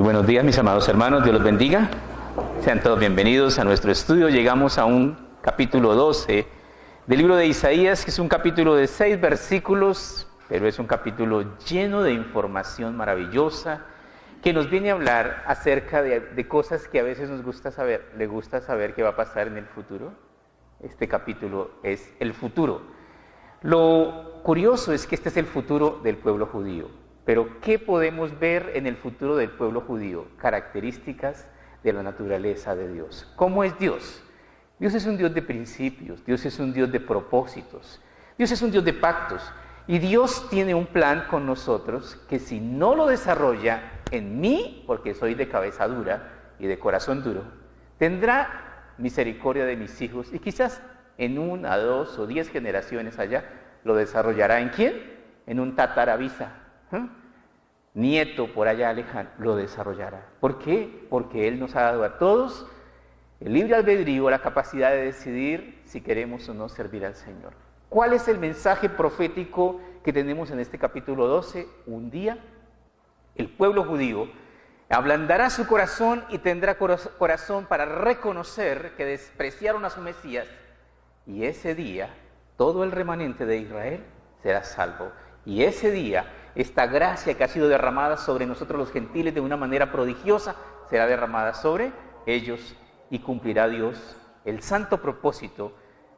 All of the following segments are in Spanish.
buenos días, mis amados hermanos, Dios los bendiga. Sean todos bienvenidos a nuestro estudio. Llegamos a un capítulo 12 del libro de Isaías, que es un capítulo de 6 versículos, pero es un capítulo lleno de información maravillosa, que nos viene a hablar acerca de cosas que a veces nos gusta saber. ¿Le gusta saber qué va a pasar en el futuro? Este capítulo es el futuro. Lo curioso es que este es el futuro del pueblo judío. Pero ¿qué podemos ver en el futuro del pueblo judío? Características de la naturaleza de Dios. ¿Cómo es Dios? Dios es un Dios de principios, Dios es un Dios de propósitos, Dios es un Dios de pactos. Y Dios tiene un plan con nosotros que si no lo desarrolla en mí, porque soy de cabeza dura y de corazón duro, tendrá misericordia de mis hijos y quizás en 1, 2 o 10 generaciones allá lo desarrollará. ¿En quién? En un tataravisa. Nieto por allá lejano, lo desarrollará. ¿Por qué? Porque Él nos ha dado a todos el libre albedrío, la capacidad de decidir si queremos o no servir al Señor. ¿Cuál es el mensaje profético que tenemos en este capítulo 12? Un día el pueblo judío ablandará su corazón y tendrá corazón para reconocer que despreciaron a su Mesías, y ese día todo el remanente de Israel será salvo. Y ese día esta gracia que ha sido derramada sobre nosotros los gentiles de una manera prodigiosa será derramada sobre ellos y cumplirá Dios el santo propósito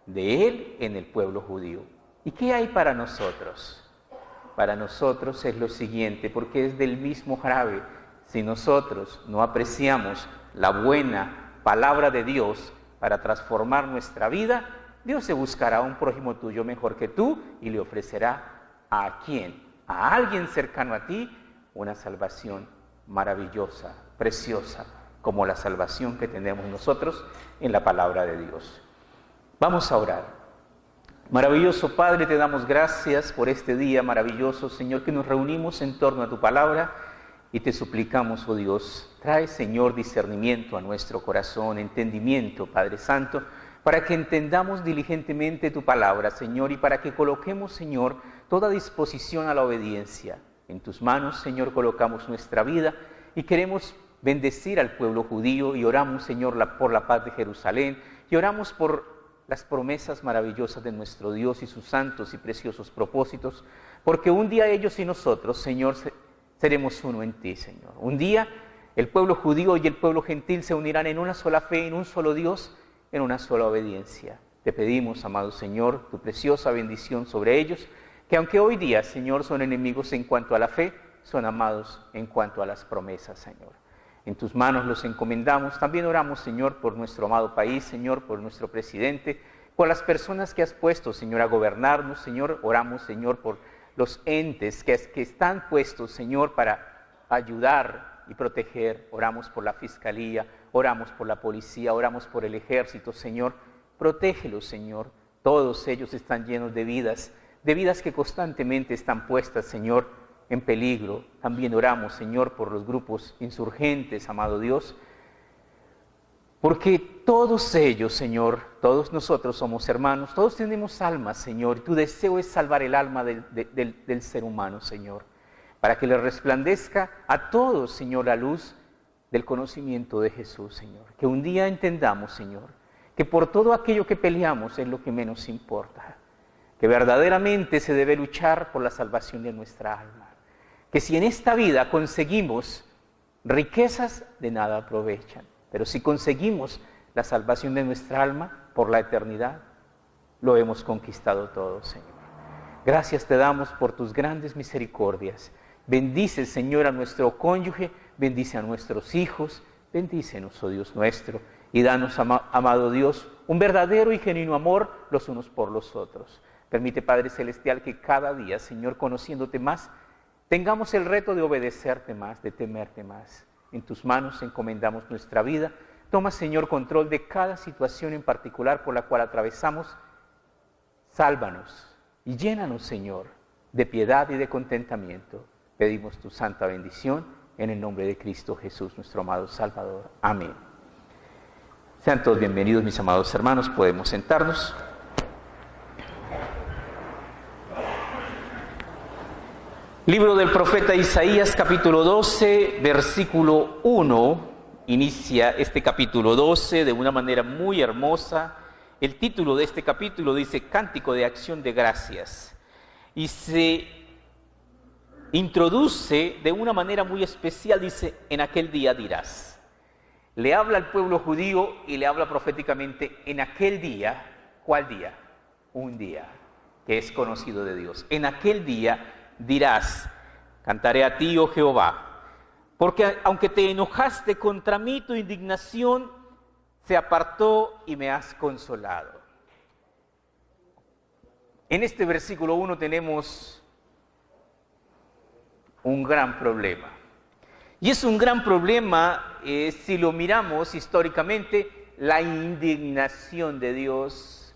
de Él en el pueblo judío. ¿Y qué hay para nosotros? Para nosotros es lo siguiente, porque es del mismo jarabe. Si nosotros no apreciamos la buena palabra de Dios para transformar nuestra vida, Dios se buscará a un prójimo tuyo mejor que tú y le ofrecerá ¿a quién? A alguien cercano a ti, una salvación maravillosa, preciosa, como la salvación que tenemos nosotros en la palabra de Dios. Vamos a orar. Maravilloso Padre, te damos gracias por este día maravilloso, Señor, que nos reunimos en torno a tu palabra y te suplicamos, oh Dios, trae, Señor, discernimiento a nuestro corazón, entendimiento, Padre Santo, para que entendamos diligentemente tu palabra, Señor, y para que coloquemos, Señor, toda disposición a la obediencia. En tus manos, Señor, colocamos nuestra vida y queremos bendecir al pueblo judío y oramos, Señor, por la paz de Jerusalén y oramos por las promesas maravillosas de nuestro Dios y sus santos y preciosos propósitos, porque un día ellos y nosotros, Señor, seremos uno en ti, Señor. Un día el pueblo judío y el pueblo gentil se unirán en una sola fe, en un solo Dios, en una sola obediencia. Te pedimos, amado Señor, tu preciosa bendición sobre ellos, que aunque hoy día, Señor, son enemigos en cuanto a la fe, son amados en cuanto a las promesas, Señor. En tus manos los encomendamos. También oramos, Señor, por nuestro amado país, Señor, por nuestro presidente, por las personas que has puesto, Señor, a gobernarnos, Señor. Oramos, Señor, por los entes que están puestos, Señor, para ayudar y proteger. Oramos por la Fiscalía, oramos por la Policía, oramos por el Ejército, Señor. Protégelos, Señor. Todos ellos están llenos de vidas que constantemente están puestas, Señor, en peligro. También oramos, Señor, por los grupos insurgentes, amado Dios, porque todos ellos, Señor, todos nosotros somos hermanos, todos tenemos almas, Señor, y tu deseo es salvar el alma del ser humano, Señor, para que le resplandezca a todos, Señor, la luz del conocimiento de Jesús, Señor. Que un día entendamos, Señor, que por todo aquello que peleamos es lo que menos importa, que verdaderamente se debe luchar por la salvación de nuestra alma, que si en esta vida conseguimos riquezas, de nada aprovechan, pero si conseguimos la salvación de nuestra alma por la eternidad, lo hemos conquistado todo, Señor. Gracias te damos por tus grandes misericordias. Bendice, Señor, a nuestro cónyuge, bendice a nuestros hijos, bendícenos, oh Dios nuestro, y danos, amado Dios, un verdadero y genuino amor los unos por los otros. Permite, Padre Celestial, que cada día, Señor, conociéndote más, tengamos el reto de obedecerte más, de temerte más. En tus manos encomendamos nuestra vida. Toma, Señor, control de cada situación en particular por la cual atravesamos. Sálvanos y llénanos, Señor, de piedad y de contentamiento. Pedimos tu santa bendición en el nombre de Cristo Jesús, nuestro amado Salvador. Amén. Sean todos bienvenidos, mis amados hermanos. Podemos sentarnos. Libro del profeta Isaías, capítulo 12, versículo 1. Inicia este capítulo 12 de una manera muy hermosa. El título de este capítulo dice Cántico de Acción de Gracias. Y se introduce de una manera muy especial, dice, en aquel día dirás. Le habla al pueblo judío y le habla proféticamente en aquel día. ¿Cuál día? Un día que es conocido de Dios. En aquel día dirás, cantaré a ti, oh Jehová, porque aunque te enojaste contra mí, tu indignación se apartó y me has consolado. En este versículo 1 tenemos un gran problema. Y es un gran problema si lo miramos históricamente, la indignación de Dios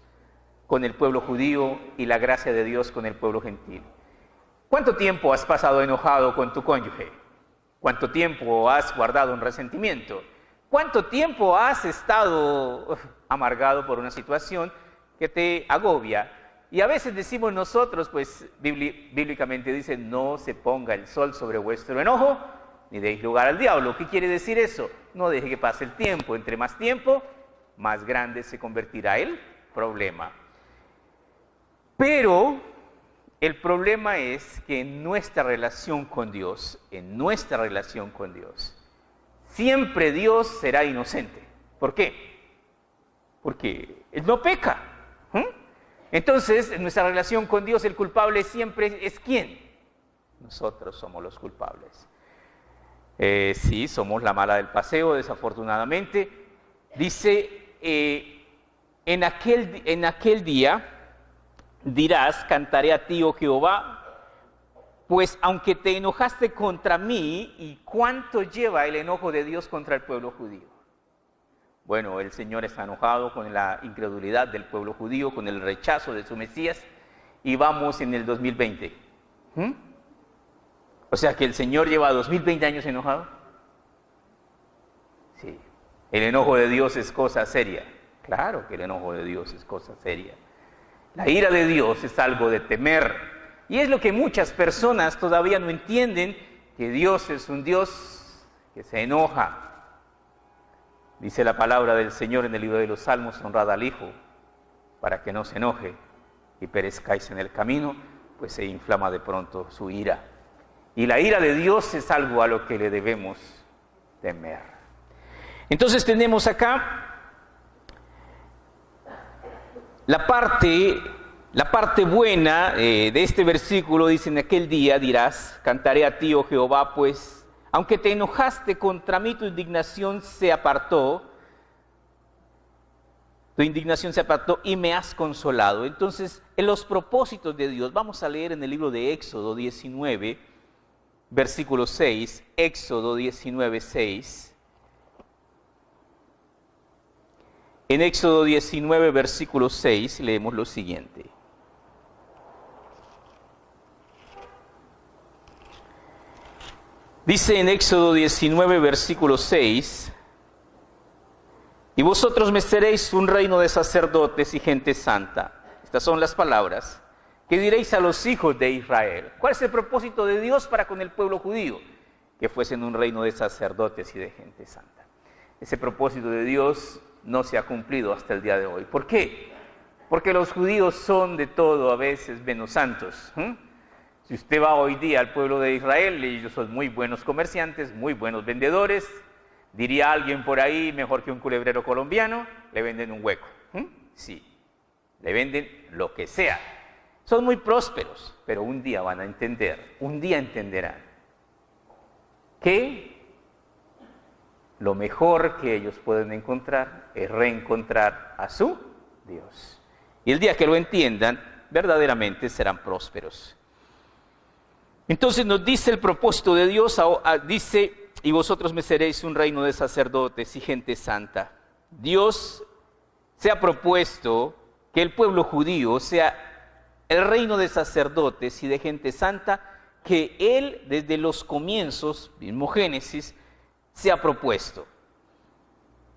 con el pueblo judío y la gracia de Dios con el pueblo gentil. ¿Cuánto tiempo has pasado enojado con tu cónyuge? ¿Cuánto tiempo has guardado un resentimiento? ¿Cuánto tiempo has estado amargado por una situación que te agobia? Y a veces decimos nosotros, pues bíblicamente dice, no se ponga el sol sobre vuestro enojo, ni deis lugar al diablo. ¿Qué quiere decir eso? No deje que pase el tiempo. Entre más tiempo, más grande se convertirá el problema. Pero el problema es que en nuestra relación con Dios, siempre Dios será inocente. ¿Por qué? Porque Él no peca. Entonces, en nuestra relación con Dios, el culpable siempre es ¿quién? Nosotros somos los culpables. Sí, somos la mala del paseo, desafortunadamente. Dice, en aquel día dirás, cantaré a ti, oh Jehová, pues aunque te enojaste contra mí, ¿y cuánto lleva el enojo de Dios contra el pueblo judío? Bueno, el Señor está enojado con la incredulidad del pueblo judío, con el rechazo de su Mesías, y vamos en el 2020. O sea que el Señor lleva 2020 años enojado. Sí, el enojo de Dios es cosa seria. Claro que el enojo de Dios es cosa seria. La ira de Dios es algo de temer. Y es lo que muchas personas todavía no entienden, que Dios es un Dios que se enoja. Dice la palabra del Señor en el libro de los Salmos, honrad al Hijo, para que no se enoje y perezcáis en el camino, pues se inflama de pronto su ira. Y la ira de Dios es algo a lo que le debemos temer. Entonces tenemos acá la parte buena de este versículo. Dice, en aquel día dirás, cantaré a ti, oh Jehová, pues aunque te enojaste contra mí, tu indignación se apartó y me has consolado. Entonces, en los propósitos de Dios, vamos a leer en el libro de Éxodo 19, versículo 6, Éxodo 19, 6. En Éxodo 19, versículo 6, leemos lo siguiente. Dice en Éxodo 19, versículo 6, y vosotros me seréis un reino de sacerdotes y gente santa. Estas son las palabras que diréis a los hijos de Israel. ¿Cuál es el propósito de Dios para con el pueblo judío? Que fuesen un reino de sacerdotes y de gente santa. Ese propósito de Dios no se ha cumplido hasta el día de hoy. ¿Por qué? Porque los judíos son de todo a veces menos santos. Si usted va hoy día al pueblo de Israel, ellos son muy buenos comerciantes, muy buenos vendedores. Diría alguien por ahí, mejor que un culebrero colombiano, le venden un hueco. Sí, le venden lo que sea. Son muy prósperos, pero un día van a entender, un día entenderán que lo mejor que ellos pueden encontrar es reencontrar a su Dios. Y el día que lo entiendan, verdaderamente serán prósperos. Entonces nos dice el propósito de Dios, dice, y vosotros me seréis un reino de sacerdotes y gente santa. Dios se ha propuesto que el pueblo judío sea el reino de sacerdotes y de gente santa que Él desde los comienzos, mismo Génesis, se ha propuesto.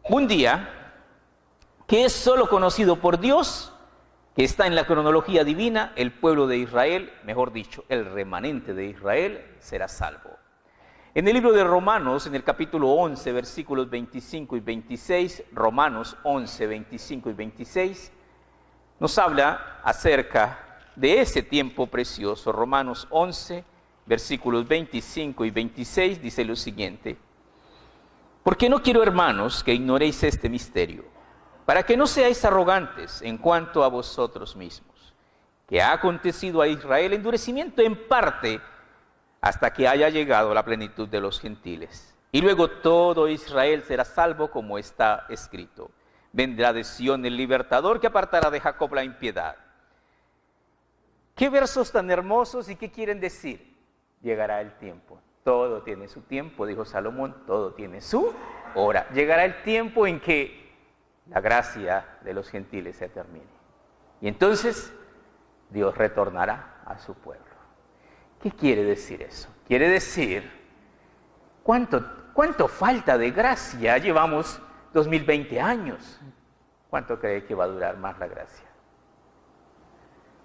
Un día que es solo conocido por Dios que está en la cronología divina, el pueblo de Israel, mejor dicho, el remanente de Israel, será salvo. En el libro de Romanos, en el capítulo 11, versículos 25 y 26, Romanos 11, 25 y 26, nos habla acerca de ese tiempo precioso. Romanos 11, versículos 25 y 26, dice lo siguiente: porque no quiero, hermanos, que ignoréis este misterio, para que no seáis arrogantes en cuanto a vosotros mismos, que ha acontecido a Israel endurecimiento en parte, hasta que haya llegado la plenitud de los gentiles. Y luego todo Israel será salvo, como está escrito: vendrá de Sión el libertador, que apartará de Jacob la impiedad. ¿Qué versos tan hermosos y qué quieren decir? Llegará el tiempo. Todo tiene su tiempo, dijo Salomón, todo tiene su hora. Llegará el tiempo en que la gracia de los gentiles se termine. Y entonces Dios retornará a su pueblo. ¿Qué quiere decir eso? Quiere decir, ¿cuánto falta de gracia? Llevamos 2020 años. ¿Cuánto cree que va a durar más la gracia?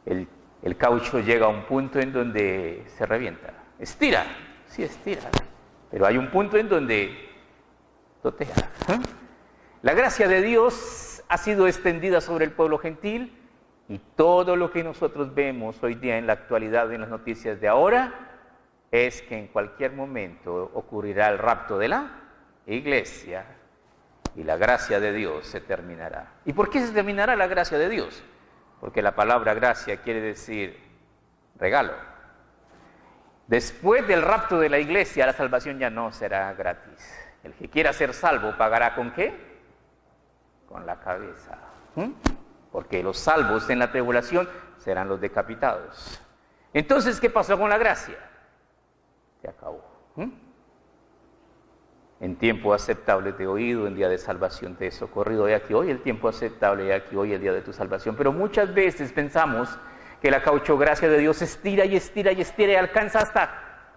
El caucho llega a un punto en donde se revienta. Estira, sí estira, pero hay un punto en donde totea. La gracia de Dios ha sido extendida sobre el pueblo gentil, y todo lo que nosotros vemos hoy día en la actualidad, en las noticias de ahora, es que en cualquier momento ocurrirá el rapto de la iglesia y la gracia de Dios se terminará. ¿Y por qué se terminará la gracia de Dios? Porque la palabra gracia quiere decir regalo. Después del rapto de la iglesia, la salvación ya no será gratis. El que quiera ser salvo pagará ¿con qué? Con la cabeza. Porque los salvos en la tribulación serán los decapitados. Entonces, ¿qué pasó con la gracia? Se acabó. En tiempo aceptable te he oído, en día de salvación te he socorrido. He aquí hoy el tiempo aceptable, he aquí hoy el día de tu salvación. Pero muchas veces pensamos que la cauchogracia de Dios estira y estira y estira y alcanza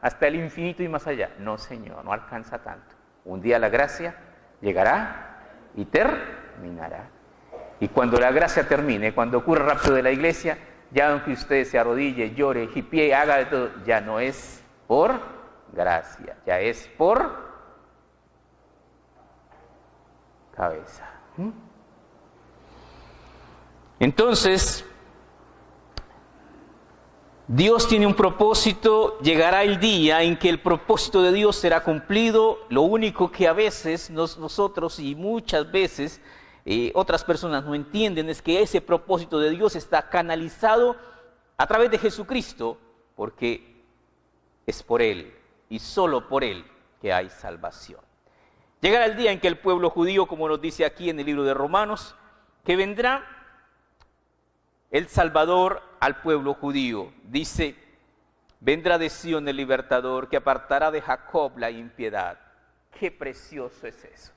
hasta el infinito y más allá. No, Señor, no alcanza tanto. Un día la gracia llegará y terminará. Y cuando la gracia termine, cuando ocurra el rapto de la iglesia, ya aunque usted se arrodille, llore, jipie, haga de todo, ya no es por gracia, ya es por cabeza. Entonces, Dios tiene un propósito, llegará el día en que el propósito de Dios será cumplido. Lo único que a veces nosotros y muchas veces otras personas no entienden es que ese propósito de Dios está canalizado a través de Jesucristo, porque es por Él y solo por Él que hay salvación. Llegará el día en que el pueblo judío, como nos dice aquí en el libro de Romanos, que vendrá el Salvador al pueblo judío. Dice, vendrá de Sión el libertador, que apartará de Jacob la impiedad. Qué precioso es eso.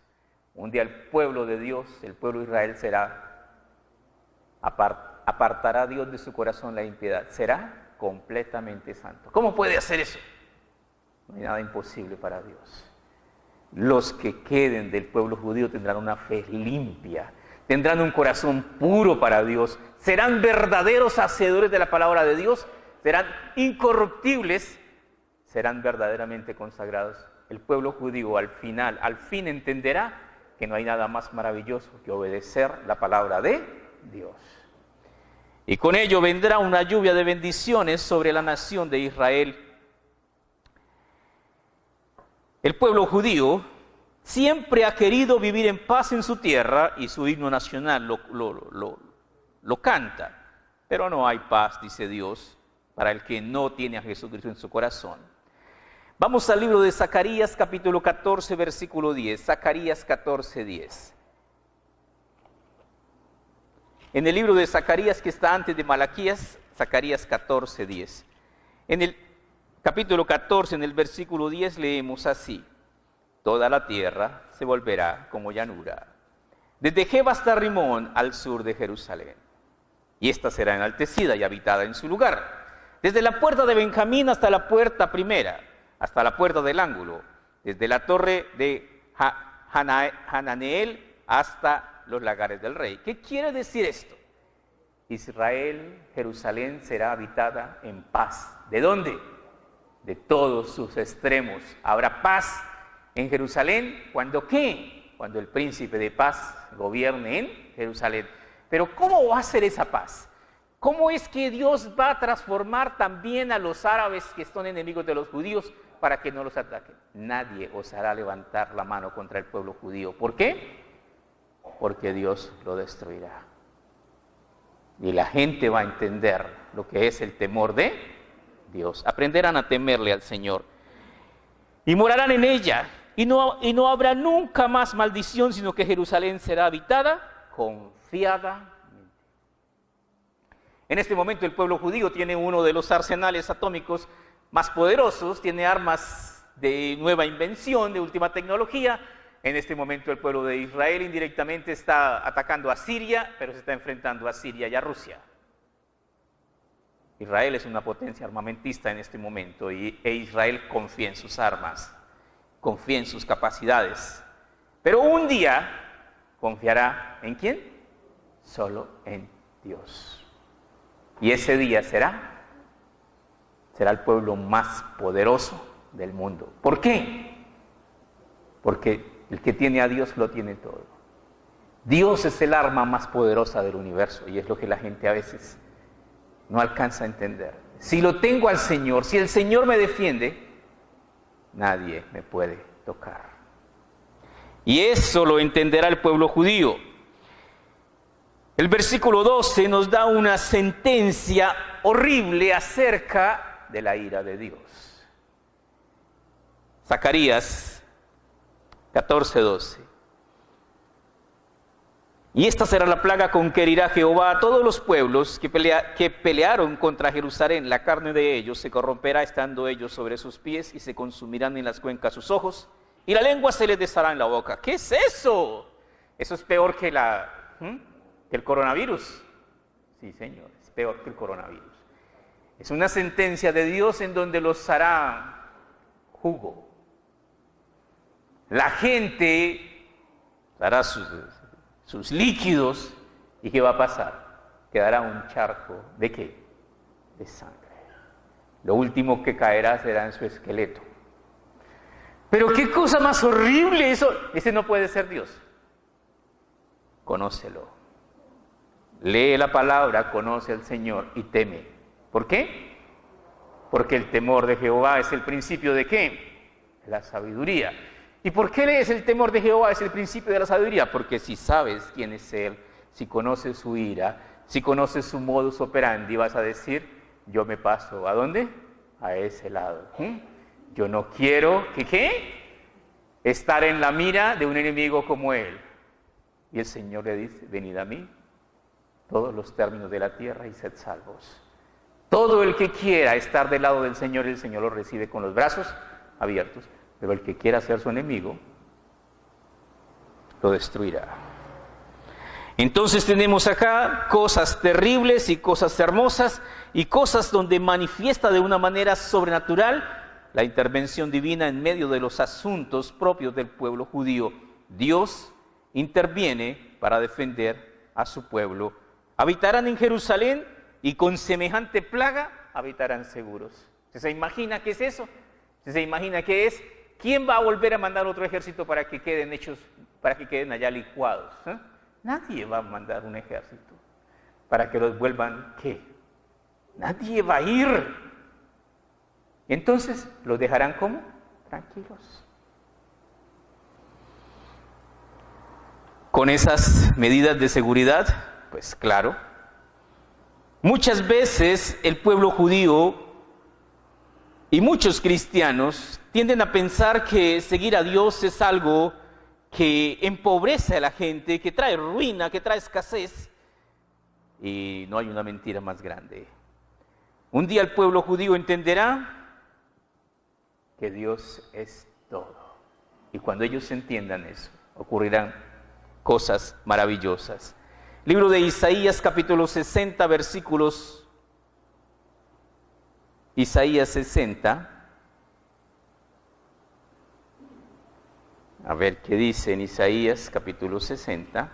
Un día el pueblo de Dios, el pueblo de Israel apartará a Dios de su corazón la impiedad. Será completamente santo. ¿Cómo puede hacer eso? No hay nada imposible para Dios. Los que queden del pueblo judío tendrán una fe limpia, tendrán un corazón puro para Dios, serán verdaderos hacedores de la palabra de Dios, serán incorruptibles, serán verdaderamente consagrados. El pueblo judío al fin entenderá que no hay nada más maravilloso que obedecer la palabra de Dios. Y con ello vendrá una lluvia de bendiciones sobre la nación de Israel. El pueblo judío siempre ha querido vivir en paz en su tierra y su himno nacional lo canta. Pero no hay paz, dice Dios, para el que no tiene a Jesucristo en su corazón. Vamos al libro de Zacarías, capítulo 14, versículo 10. Zacarías 14, 10. En el libro de Zacarías, que está antes de Malaquías, Zacarías 14, 10. En el capítulo 14, en el versículo 10, leemos así: toda la tierra se volverá como llanura, desde Geba hasta Rimón, al sur de Jerusalén. Y ésta será enaltecida y habitada en su lugar, desde la puerta de Benjamín hasta la puerta primera, hasta la puerta del ángulo, desde la torre de Hananeel hasta los lagares del rey. ¿Qué quiere decir esto? Israel, Jerusalén será habitada en paz. ¿De dónde? De todos sus extremos. Habrá paz en Jerusalén. ¿Cuándo qué? Cuando el príncipe de paz gobierne en Jerusalén. Pero ¿cómo va a ser esa paz? ¿Cómo es que Dios va a transformar también a los árabes que son enemigos de los judíos para que no los ataquen? Nadie osará levantar la mano contra el pueblo judío. ¿Por qué? Porque Dios lo destruirá. Y la gente va a entender lo que es el temor de Dios. Aprenderán a temerle al Señor. Y morarán en ella. Y no habrá nunca más maldición, sino que Jerusalén será habitada confiadamente. En este momento el pueblo judío tiene uno de los arsenales atómicos más poderosos, tiene armas de nueva invención, de última tecnología. En este momento el pueblo de Israel indirectamente está atacando a Siria, pero se está enfrentando a Siria y a Rusia. Israel es una potencia armamentista en este momento e Israel confía en sus armas, confía en sus capacidades. Pero un día confiará ¿en quién? Solo en Dios. Y ese día será el pueblo más poderoso del mundo. ¿Por qué? Porque el que tiene a Dios lo tiene todo. Dios es el arma más poderosa del universo y es lo que la gente a veces no alcanza a entender. Si lo tengo al Señor, si el Señor me defiende, nadie me puede tocar. Y eso lo entenderá el pueblo judío. El versículo 12 nos da una sentencia horrible acerca de la ira de Dios. Zacarías 14:12. Y esta será la plaga con que herirá Jehová a todos los pueblos que pelearon contra Jerusalén. La carne de ellos se corromperá estando ellos sobre sus pies y se consumirán en las cuencas sus ojos y la lengua se les deshará en la boca. ¿Qué es eso? Eso es peor que el coronavirus. Sí, Señor, es peor que el coronavirus. Es una sentencia de Dios en donde los hará jugo. La gente hará sus líquidos y ¿qué va a pasar? Quedará un charco ¿de qué? De sangre. Lo último que caerá será en su esqueleto. Pero qué cosa más horrible eso. Ese no puede ser Dios. Conócelo. Lee la palabra, conoce al Señor y teme. ¿Por qué? Porque el temor de Jehová es el principio ¿de qué? La sabiduría. ¿Y por qué es el temor de Jehová? Es el principio de la sabiduría. Porque si sabes quién es Él, si conoces su ira, si conoces su modus operandi, vas a decir, yo me paso, ¿a dónde? A ese lado. Yo no quiero, ¿qué? Estar en la mira de un enemigo como Él. Y el Señor le dice, venid a mí, todos los términos de la tierra y sed salvos. Todo el que quiera estar del lado del Señor, el Señor lo recibe con los brazos abiertos. Pero el que quiera ser su enemigo, lo destruirá. Entonces tenemos acá cosas terribles y cosas hermosas y cosas donde manifiesta de una manera sobrenatural la intervención divina en medio de los asuntos propios del pueblo judío. Dios interviene para defender a su pueblo. Habitarán en Jerusalén y con semejante plaga habitarán seguros. ¿Se imagina qué es eso? ¿Se imagina qué es? ¿Quién va a volver a mandar otro ejército para que queden allá licuados? Nadie va a mandar un ejército para que los vuelvan, ¿qué? Nadie va a ir. Entonces, ¿los dejarán cómo? Tranquilos. Con esas medidas de seguridad, pues claro. Muchas veces el pueblo judío y muchos cristianos tienden a pensar que seguir a Dios es algo que empobrece a la gente, que trae ruina, que trae escasez. Y no hay una mentira más grande. Un día el pueblo judío entenderá que Dios es todo. Y cuando ellos entiendan eso, ocurrirán cosas maravillosas. Libro de Isaías, capítulo 60, versículos. Isaías 60. A ver qué dice en Isaías capítulo 60.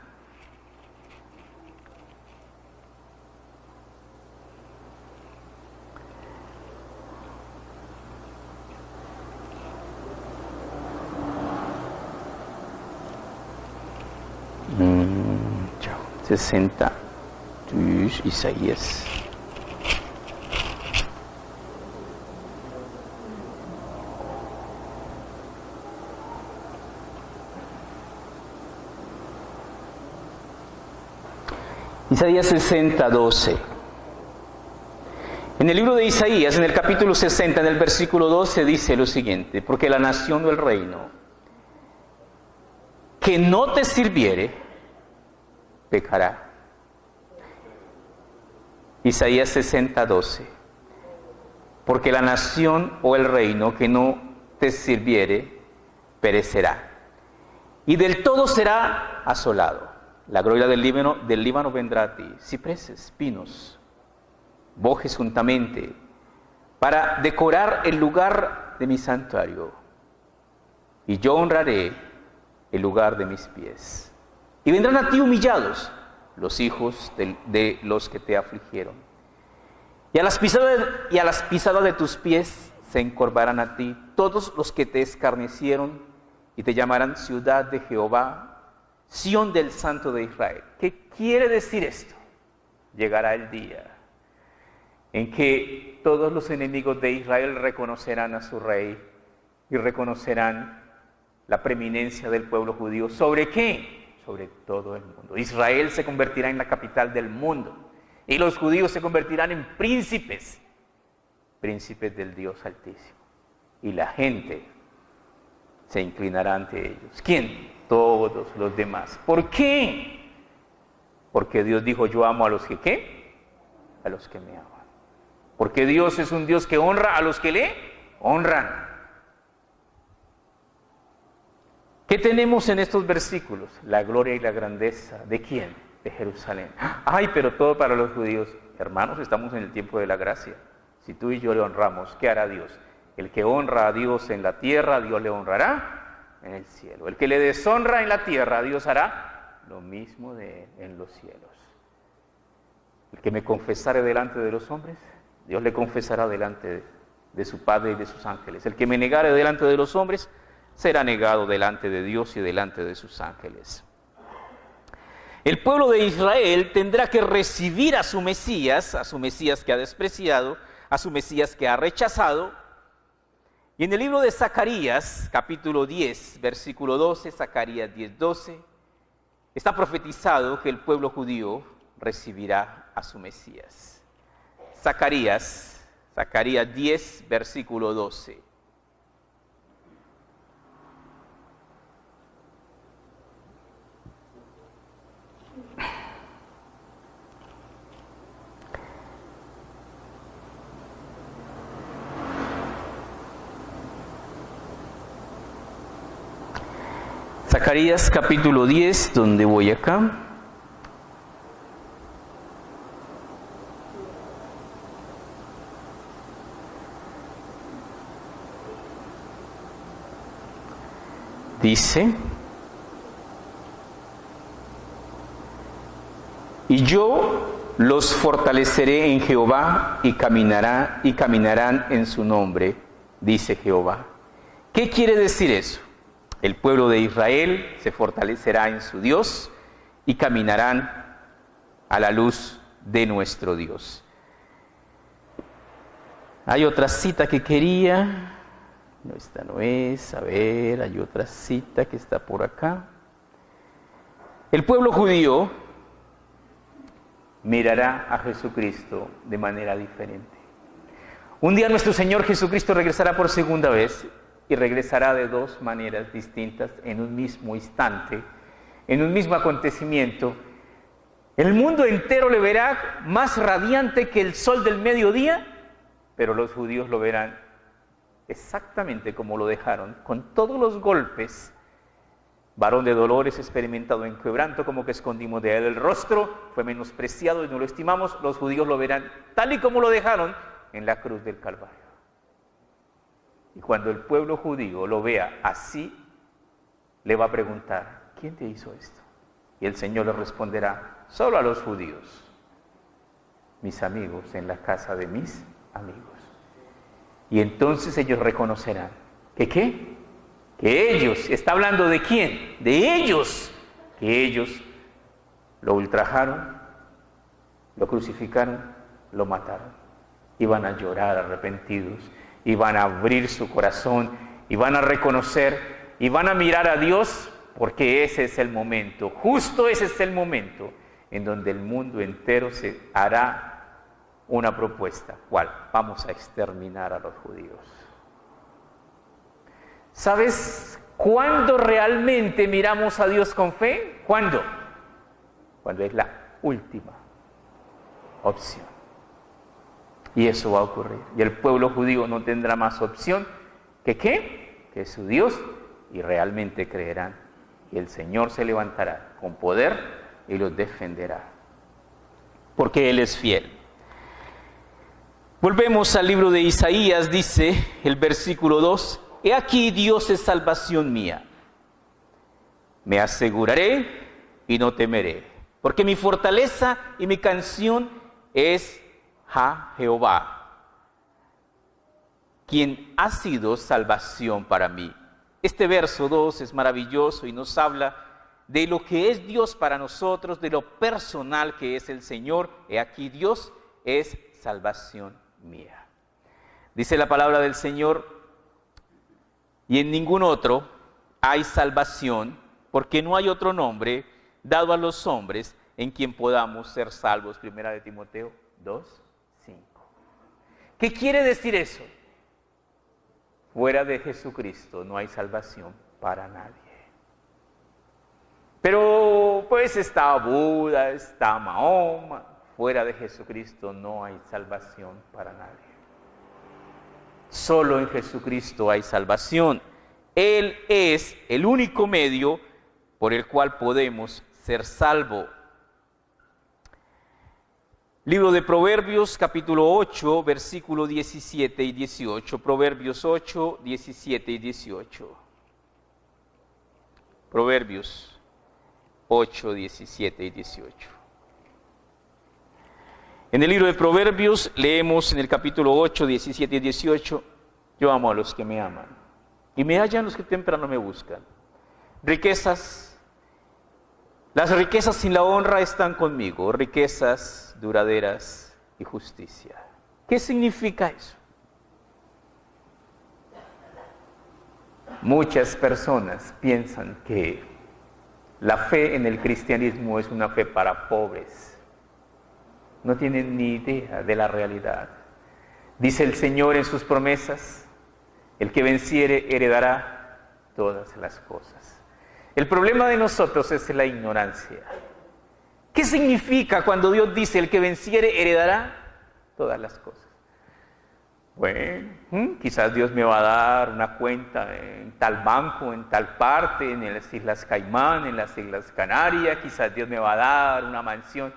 Chao. 60. Isaías. Isaías 60, 12. En el libro de Isaías, en el capítulo 60, en el versículo 12, dice lo siguiente: porque la nación o el reino que no te sirviere, pecará. Isaías 60, 12. Porque la nación o el reino que no te sirviere, perecerá. Y del todo será asolado. La gloria del Líbano vendrá a ti, cipreses, pinos, bojes juntamente, para decorar el lugar de mi santuario. Y yo honraré el lugar de mis pies. Y vendrán a ti humillados los hijos de los que te afligieron. Y a las pisadas de tus pies se encorvarán a ti todos los que te escarnecieron y te llamarán ciudad de Jehová, Sión del Santo de Israel. ¿Qué quiere decir esto? Llegará el día en que todos los enemigos de Israel reconocerán a su rey y reconocerán la preeminencia del pueblo judío. ¿Sobre qué? Sobre todo el mundo. Israel se convertirá en la capital del mundo y los judíos se convertirán en príncipes del Dios Altísimo. Y la gente se inclinará ante ellos. ¿Quién? Todos los demás. ¿Por qué? Porque Dios dijo: yo amo a los que ¿qué? A los que me aman. Porque Dios es un Dios que honra a los que le honran. ¿Qué tenemos en estos versículos? La gloria y la grandeza. ¿De quién? De Jerusalén. Ay, pero todo para los judíos. Hermanos, estamos en el tiempo de la gracia. Si tú y yo le honramos, ¿qué hará Dios? El que honra a Dios en la tierra, Dios le honrará en el cielo. El que le deshonra en la tierra, Dios hará lo mismo en los cielos. El que me confesare delante de los hombres, Dios le confesará delante de su Padre y de sus ángeles. El que me negare delante de los hombres, será negado delante de Dios y delante de sus ángeles. El pueblo de Israel tendrá que recibir a su Mesías que ha despreciado, a su Mesías que ha rechazado. Y en el libro de Zacarías, capítulo 10, versículo 12, Zacarías 10, 12, está profetizado que el pueblo judío recibirá a su Mesías. Zacarías 10, versículo 12. Zacarías capítulo 10, donde voy acá. Dice: y yo los fortaleceré en Jehová y caminarán en su nombre, dice Jehová. ¿Qué quiere decir eso? El pueblo de Israel se fortalecerá en su Dios y caminarán a la luz de nuestro Dios. Hay otra cita que quería. No, esta no es. A ver, hay otra cita que está por acá. El pueblo judío mirará a Jesucristo de manera diferente. Un día nuestro Señor Jesucristo regresará por segunda vez. Y regresará de dos maneras distintas en un mismo instante, en un mismo acontecimiento. El mundo entero le verá más radiante que el sol del mediodía, pero los judíos lo verán exactamente como lo dejaron, con todos los golpes. Varón de dolores, experimentado en quebranto, como que escondimos de él el rostro, fue menospreciado y no lo estimamos. Los judíos lo verán tal y como lo dejaron en la cruz del Calvario. Y cuando el pueblo judío lo vea así, le va a preguntar: ¿quién te hizo esto? Y el Señor le responderá: solo a los judíos, mis amigos en la casa de mis amigos. Y entonces ellos reconocerán que ¿qué? Que ellos, está hablando de quién, de ellos, Y ellos lo ultrajaron, lo crucificaron, lo mataron. Iban a llorar arrepentidos, iban a abrir su corazón, iban a reconocer, iban a mirar a Dios, porque ese es el momento, justo ese es el momento en donde el mundo entero se hará una propuesta. ¿Cuál? Vamos a exterminar a los judíos. ¿Sabes cuándo realmente miramos a Dios con fe? ¿Cuándo? Cuando es la última opción. Y eso va a ocurrir. Y el pueblo judío no tendrá más opción que ¿qué? Que su Dios, y realmente creerán. Y el Señor se levantará con poder y los defenderá. Porque Él es fiel. Volvemos al libro de Isaías, dice el versículo 2. He aquí Dios es salvación mía. Me aseguraré y no temeré. Porque mi fortaleza y mi canción es Jehová, quien ha sido salvación para mí. Este verso 2 es maravilloso y nos habla de lo que es Dios para nosotros, de lo personal que es el Señor. He aquí Dios es salvación mía. Dice la palabra del Señor, y en ningún otro hay salvación, porque no hay otro nombre dado a los hombres en quien podamos ser salvos. Primera de Timoteo 2:5. ¿Qué quiere decir eso? Fuera de Jesucristo no hay salvación para nadie. Pero pues está Buda, está Mahoma. Fuera de Jesucristo no hay salvación para nadie. Solo en Jesucristo hay salvación. Él es el único medio por el cual podemos ser salvos. Libro de Proverbios, capítulo 8, versículo 17 y 18. Proverbios 8, 17 y 18. Proverbios 8, 17 y 18. En el libro de Proverbios leemos en el capítulo 8, 17 y 18. Yo amo a los que me aman, y me hallan los que temprano me buscan. Riquezas, las riquezas sin la honra están conmigo, riquezas duraderas y justicia. ¿Qué significa eso? Muchas personas piensan que la fe en el cristianismo es una fe para pobres. No tienen ni idea de la realidad. Dice el Señor en sus promesas, el que venciere heredará todas las cosas. El problema de nosotros es la ignorancia. ¿Qué significa cuando Dios dice el que venciere heredará todas las cosas? Bueno, quizás Dios me va a dar una cuenta en tal banco, en tal parte, en las Islas Caimán, en las Islas Canarias, quizás Dios me va a dar una mansión,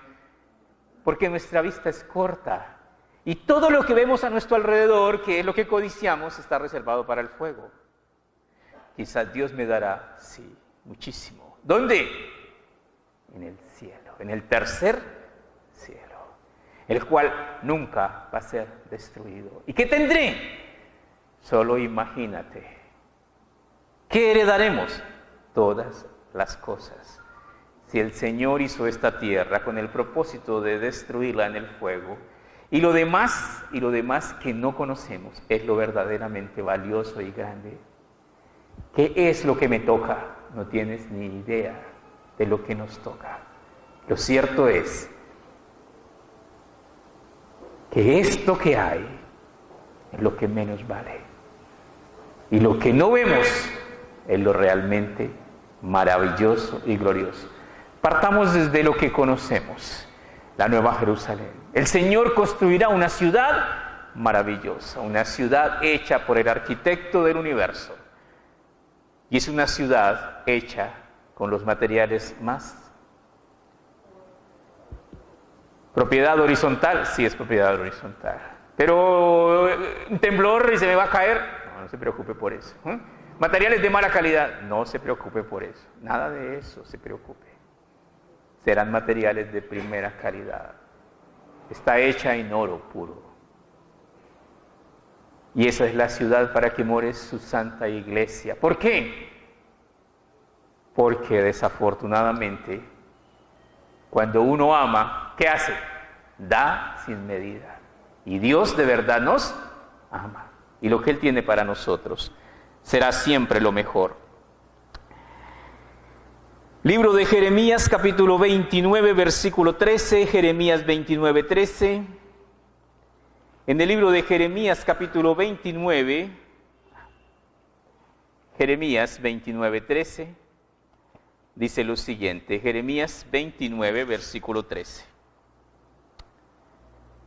porque nuestra vista es corta y todo lo que vemos a nuestro alrededor, que es lo que codiciamos, está reservado para el fuego. Quizás Dios me dará, sí, muchísimo. ¿Dónde? En el cielo, en el tercer cielo, el cual nunca va a ser destruido. ¿Y qué tendré? Solo imagínate. ¿Qué heredaremos? Todas las cosas. Si el Señor hizo esta tierra con el propósito de destruirla en el fuego, y lo demás que no conocemos es lo verdaderamente valioso y grande. ¿Qué es lo que me toca? No tienes ni idea de lo que nos toca. Lo cierto es que esto que hay es lo que menos vale. Y lo que no vemos es lo realmente maravilloso y glorioso. Partamos desde lo que conocemos, la Nueva Jerusalén. El Señor construirá una ciudad maravillosa, una ciudad hecha por el arquitecto del universo. Y es una ciudad hecha con los materiales más. ¿Propiedad horizontal? Sí, es propiedad horizontal. Pero un temblor y se me va a caer. No se preocupe por eso. Materiales de mala calidad. No se preocupe por eso. Nada de eso se preocupe. Serán materiales de primera calidad. Está hecha en oro puro. Y esa es la ciudad para que more su santa iglesia. ¿Por qué? Porque desafortunadamente, cuando uno ama, ¿qué hace? Da sin medida. Y Dios de verdad nos ama. Y lo que Él tiene para nosotros será siempre lo mejor. Libro de Jeremías, capítulo 29, versículo 13. Jeremías 29, 13. En el libro de Jeremías, capítulo 29, Jeremías 29, 13, dice lo siguiente. Jeremías 29, versículo 13.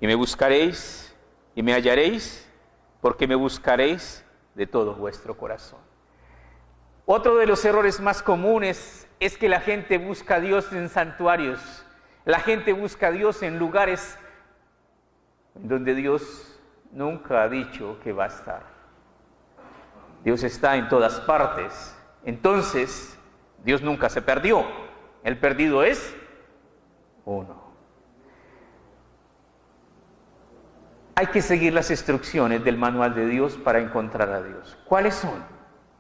Y me buscaréis y me hallaréis, porque me buscaréis de todo vuestro corazón. Otro de los errores más comunes es que la gente busca a Dios en santuarios. La gente busca a Dios en lugares donde Dios nunca ha dicho que va a estar. Dios está en todas partes. Entonces, Dios nunca se perdió. El perdido es uno. Hay que seguir las instrucciones del manual de Dios para encontrar a Dios. ¿Cuáles son?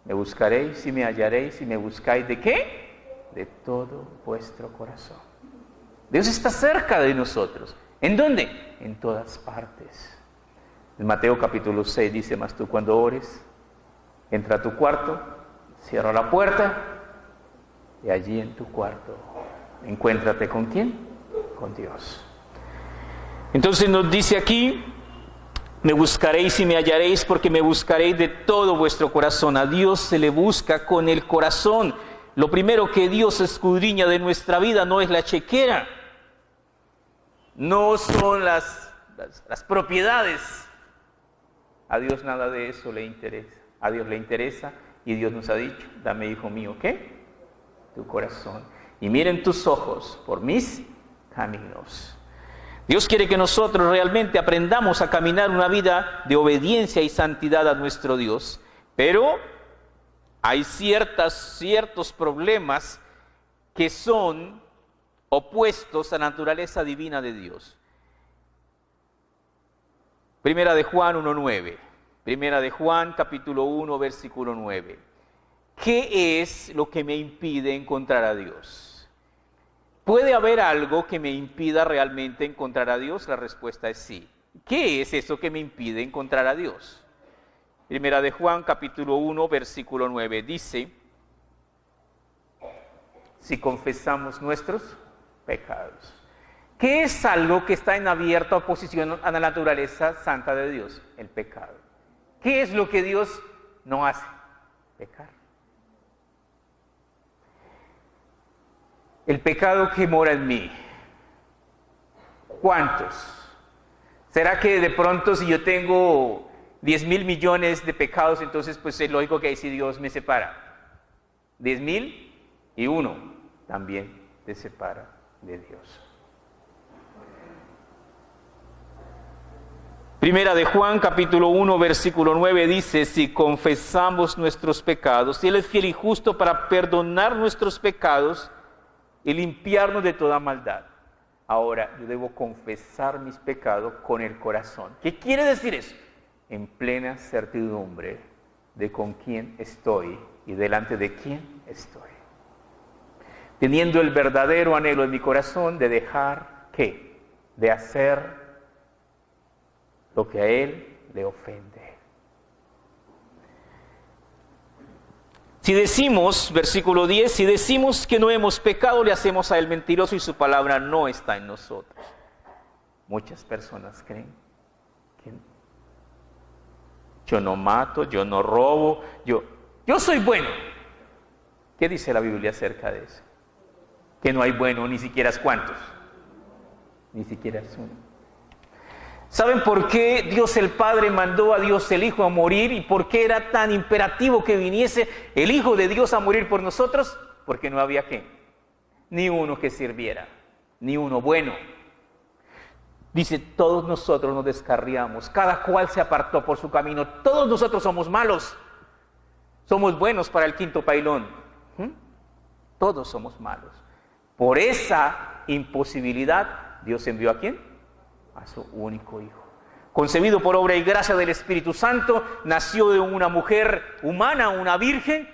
Me buscaréis y me hallaréis y me buscáis ¿de qué? De todo vuestro corazón. Dios está cerca de nosotros. ¿En dónde? En todas partes. En Mateo capítulo 6 dice, mas tú cuando ores, entra a tu cuarto, cierra la puerta y allí en tu cuarto encuéntrate ¿con quién? Con Dios. Entonces nos dice aquí, me buscaréis y me hallaréis porque me buscaréis de todo vuestro corazón. A Dios se le busca con el corazón. Lo primero que Dios escudriña de nuestra vida no es la chequera, no son las propiedades. A Dios nada de eso le interesa. A Dios le interesa y Dios nos ha dicho, dame, hijo mío, ¿qué? Tu corazón. Y miren tus ojos por mis caminos. Dios quiere que nosotros realmente aprendamos a caminar una vida de obediencia y santidad a nuestro Dios. Pero hay ciertos problemas que son opuestos a la naturaleza divina de Dios. Primera de Juan 1:9. Primera de Juan, capítulo 1, versículo 9. ¿Qué es lo que me impide encontrar a Dios? ¿Puede haber algo que me impida realmente encontrar a Dios? La respuesta es sí. ¿Qué es eso que me impide encontrar a Dios? Primera de Juan, capítulo 1, versículo 9, dice, si confesamos nuestros pecados. ¿Qué es algo que está en abierta oposición a la naturaleza santa de Dios? El pecado. ¿Qué es lo que Dios no hace? Pecar. El pecado que mora en mí. ¿Cuántos? ¿Será que de pronto si yo tengo 10,000 millones de pecados, entonces pues es lógico que ahí sí Dios me separa? 10,000 y uno también te separa de Dios. Primera de Juan, capítulo 1, versículo 9 dice, si confesamos nuestros pecados, Él es fiel y justo para perdonar nuestros pecados y limpiarnos de toda maldad. Ahora, yo debo confesar mis pecados con el corazón. ¿Qué quiere decir eso? En plena certidumbre de con quién estoy y delante de quién estoy. Teniendo el verdadero anhelo en mi corazón de dejar, ¿qué? De hacer lo que a Él le ofende. Si decimos, versículo 10, si decimos que no hemos pecado, le hacemos a Él mentiroso y su palabra no está en nosotros. Muchas personas creen que yo no mato, yo no robo, yo soy bueno. ¿Qué dice la Biblia acerca de eso? Que no hay bueno, ni siquiera es cuántos, ni siquiera es uno. ¿Saben por qué Dios el Padre mandó a Dios el Hijo a morir y por qué era tan imperativo que viniese el Hijo de Dios a morir por nosotros? Porque no había ¿qué? Ni uno que sirviera, ni uno bueno. Dice, todos nosotros nos descarriamos, cada cual se apartó por su camino, todos nosotros somos malos, somos buenos para el quinto pailón. Todos somos malos. Por esa imposibilidad, Dios envió ¿a quién? A su único Hijo. Concebido por obra y gracia del Espíritu Santo, nació de una mujer humana, una virgen,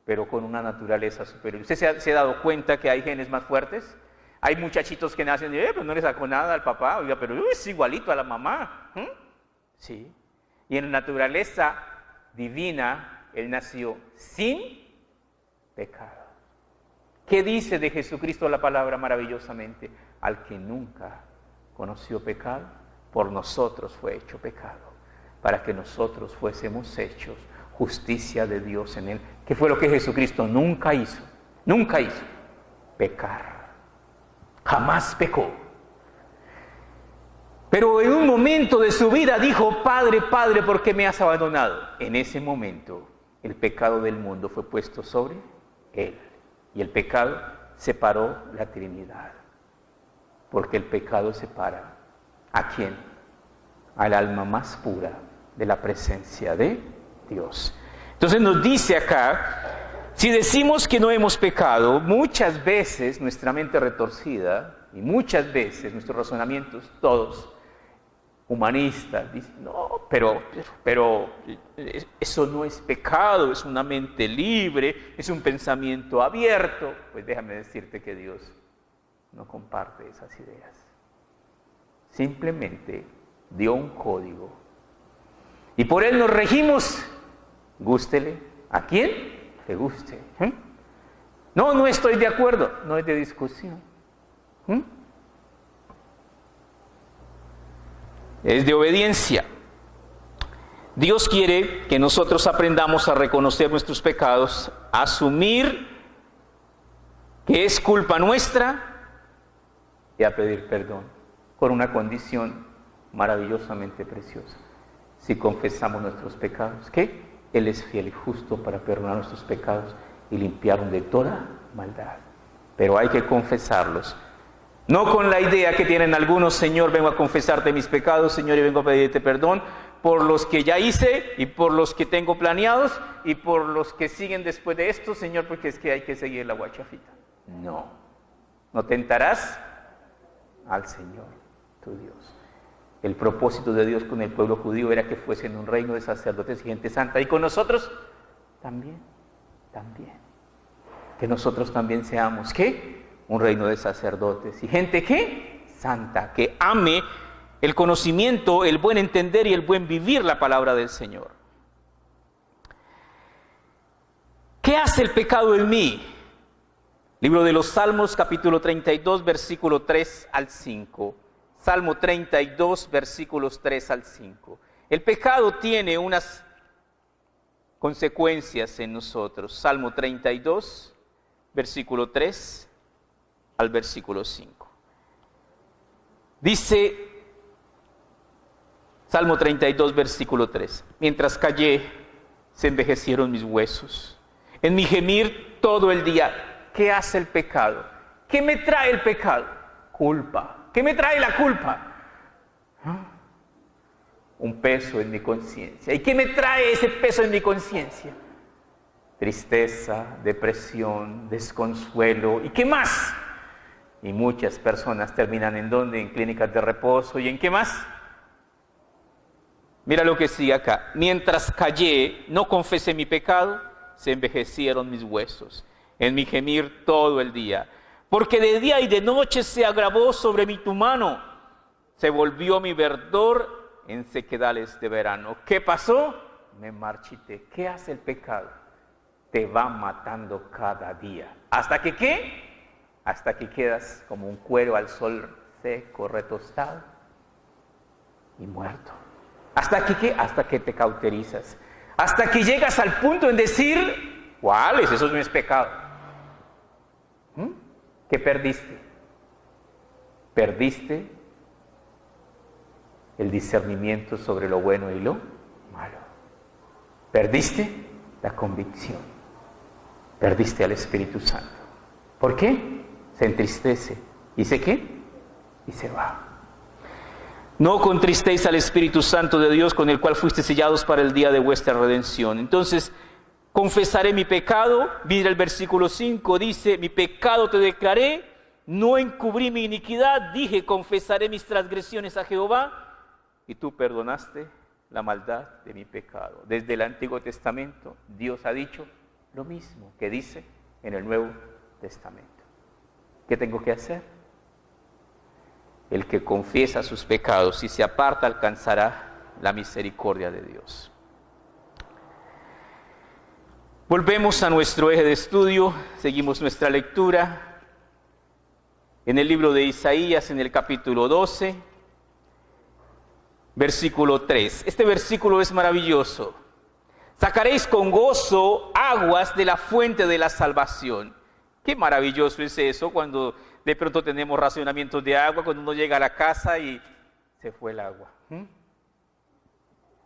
pero con una naturaleza superior. ¿Usted se ha dado cuenta que hay genes más fuertes? Hay muchachitos que nacen y pues no le sacó nada al papá, oiga, pero es igualito a la mamá. Sí. Y en la naturaleza divina, él nació sin pecado. ¿Qué dice de Jesucristo la palabra maravillosamente? Al que nunca conoció pecado, por nosotros fue hecho pecado, para que nosotros fuésemos hechos justicia de Dios en él. ¿Qué fue lo que Jesucristo nunca hizo? Nunca hizo. Pecar. Jamás pecó. Pero en un momento de su vida dijo, Padre, Padre, ¿por qué me has abandonado? En ese momento, el pecado del mundo fue puesto sobre él. Y el pecado separó la Trinidad. Porque el pecado separa. ¿A quién? Al alma más pura de la presencia de Dios. Entonces nos dice acá, si decimos que no hemos pecado, muchas veces nuestra mente retorcida y muchas veces nuestros razonamientos, todos humanistas, dicen, no, pero eso no es pecado, es una mente libre, es un pensamiento abierto. Pues déjame decirte que Dios no comparte esas ideas. Simplemente dio un código y por él nos regimos, gústele a quien le guste. No estoy de acuerdo, no es de discusión. Es de obediencia. Dios quiere que nosotros aprendamos a reconocer nuestros pecados, a asumir que es culpa nuestra y a pedir perdón, con una condición maravillosamente preciosa. Si confesamos nuestros pecados, ¿qué? Él es fiel y justo para perdonar nuestros pecados y limpiarnos de toda maldad. Pero hay que confesarlos. No con la idea que tienen algunos, Señor, vengo a confesarte mis pecados, Señor, y vengo a pedirte perdón por los que ya hice y por los que tengo planeados y por los que siguen después de esto, Señor, porque es que hay que seguir la guachafita. No tentarás al Señor, tu Dios. El propósito de Dios con el pueblo judío era que fuesen un reino de sacerdotes y gente santa. Y con nosotros también. Que nosotros también seamos, ¿qué? Un reino de sacerdotes y gente, ¿qué? Santa, que ame el conocimiento, el buen entender y el buen vivir la palabra del Señor. ¿Qué hace el pecado en mí? Libro de los Salmos, capítulo 32, versículo 3 al 5. Salmo 32, versículos 3 al 5. El pecado tiene unas consecuencias en nosotros. Salmo 32, versículo 3 al versículo 5. Dice, Salmo 32, versículo 3. Mientras callé, se envejecieron mis huesos. En mi gemir todo el día. ¿Qué hace el pecado? ¿Qué me trae el pecado? Culpa. ¿Qué me trae la culpa? Un peso en mi conciencia. ¿Y qué me trae ese peso en mi conciencia? Tristeza, depresión, desconsuelo. ¿Y qué más? Y muchas personas terminan ¿en dónde? En clínicas de reposo. ¿Y en qué más? Mira lo que sigue acá. Mientras callé, no confesé mi pecado, se envejecieron mis huesos. En mi gemir todo el día. Porque de día y de noche se agravó sobre mí tu mano, se volvió mi verdor en sequedales de verano. ¿Qué pasó? Me marchité. ¿Qué hace el pecado? Te va matando cada día. ¿Hasta que qué? Hasta que quedas como un cuero al sol seco, retostado y muerto. ¿Hasta que qué? Hasta que te cauterizas. Hasta que llegas al punto en decir, ¿cuáles? Eso no es pecado. ¿Qué perdiste? Perdiste el discernimiento sobre lo bueno y lo malo. Perdiste la convicción. Perdiste al Espíritu Santo. ¿Por qué? Se entristece. ¿Y se qué? Y se va. No contristéis al Espíritu Santo de Dios, con el cual fuiste sellados para el día de vuestra redención. Entonces, confesaré mi pecado. Mira el versículo 5, dice, mi pecado te declaré, no encubrí mi iniquidad, dije, confesaré mis transgresiones a Jehová, y tú perdonaste la maldad de mi pecado. Desde el Antiguo Testamento, Dios ha dicho, lo mismo que dice en el Nuevo Testamento. ¿Qué tengo que hacer? El que confiesa sus pecados y se aparta alcanzará la misericordia de Dios. Volvemos a nuestro eje de estudio, seguimos nuestra lectura en el libro de Isaías, en el capítulo 12, versículo 3. Este versículo es maravilloso. Sacaréis con gozo aguas de la fuente de la salvación. Qué maravilloso es eso cuando de pronto tenemos racionamientos de agua, cuando uno llega a la casa y se fue el agua.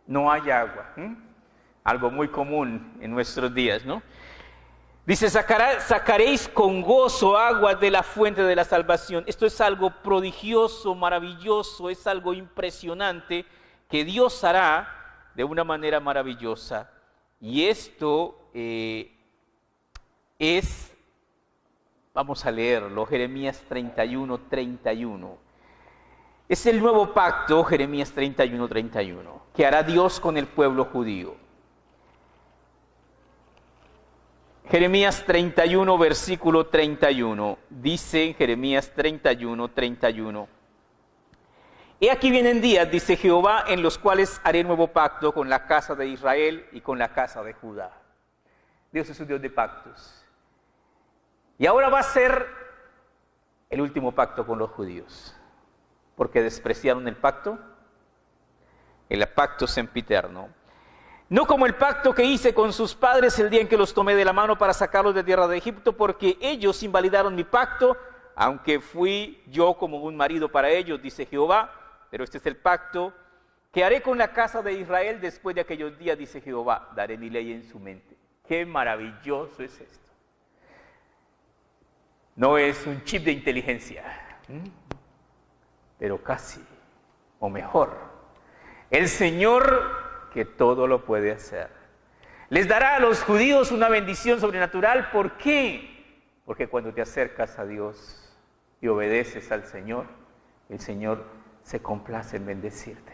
No hay agua. Algo muy común en nuestros días, ¿no? Dice, sacaréis con gozo aguas de la fuente de la salvación. Esto es algo prodigioso, maravilloso, es algo impresionante que Dios hará de una manera maravillosa. Y esto es, vamos a leerlo, Jeremías 31, 31. Es el nuevo pacto, Jeremías 31, 31, que hará Dios con el pueblo judío. Jeremías 31, versículo 31, dice Jeremías 31, 31. He aquí vienen días, dice Jehová, en los cuales haré nuevo pacto con la casa de Israel y con la casa de Judá. Dios es un Dios de pactos. Y ahora va a ser el último pacto con los judíos, porque despreciaron el pacto sempiterno. No como el pacto que hice con sus padres el día en que los tomé de la mano para sacarlos de tierra de Egipto, porque ellos invalidaron mi pacto, aunque fui yo como un marido para ellos, dice Jehová. Pero este es el pacto que haré con la casa de Israel después de aquellos días, dice Jehová. Daré mi ley en su mente. ¡Qué maravilloso es esto! No es un chip de inteligencia, pero casi, o mejor. El Señor que todo lo puede hacer. Les dará a los judíos una bendición sobrenatural. ¿Por qué? Porque cuando te acercas a Dios y obedeces al Señor, el Señor se complace en bendecirte.